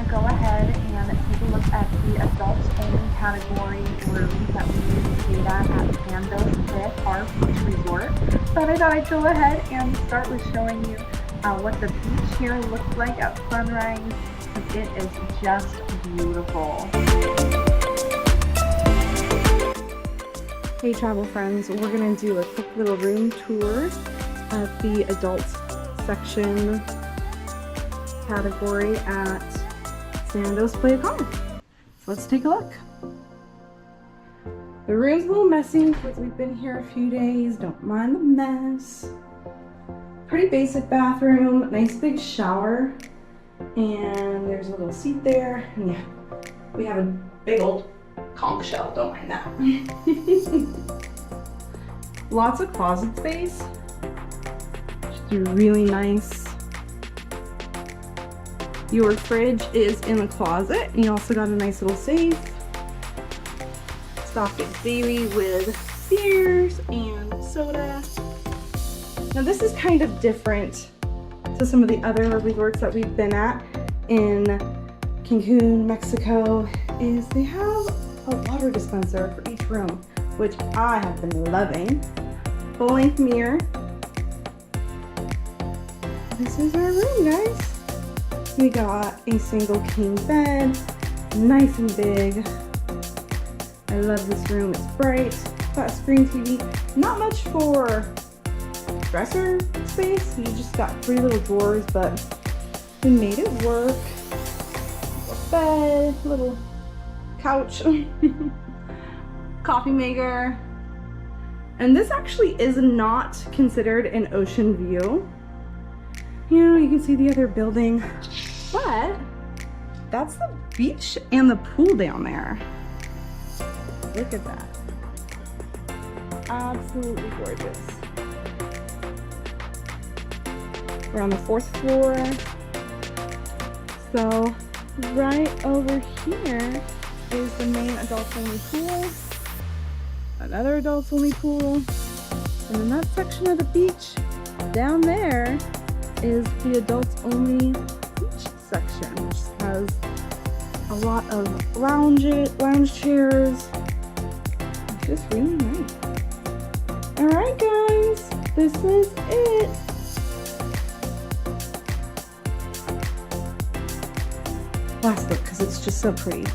to go ahead and take a look at the adults only category rooms that we stayed at Sandos Playacar Beach Resort. But I thought I'd go ahead and start with showing you what the beach here looks like at sunrise. It is just beautiful. Hey travel friends, we're going to do a quick little room tour of the adults section category at Sandos Playacar. Let's take a look. The room's a little messy because we've been here a few days. Don't mind the mess. Pretty basic bathroom, nice big shower, and there's a little seat there. And yeah, we have a big old conch shell, don't mind that. Lots of closet space, which is really nice. Your fridge is in the closet, and you also got a nice little safe. Stocked it daily with beers and soda. Now this is kind of different to some of the other resorts that we've been at in Cancun, Mexico, is they have a water dispenser for each room, which I have been loving. Full-length mirror. This is our room, guys. We got a single king bed, nice and big. I love this room, it's bright, got a screen TV. Not much for dresser space, you just got 3 little drawers, but we made it work. Little bed, little couch, coffee maker. And this actually is not considered an ocean view. You know, you can see the other building, but that's the beach and the pool down there. Look at that. Absolutely gorgeous. We're on the 4th floor. So right over here is the main adults only pool. Another adults only pool. And in that section of the beach, down there is the adults only beach section, which has a lot of lounge chairs. It's just really nice. Alright guys, this is it. Last look, because it's just so pretty.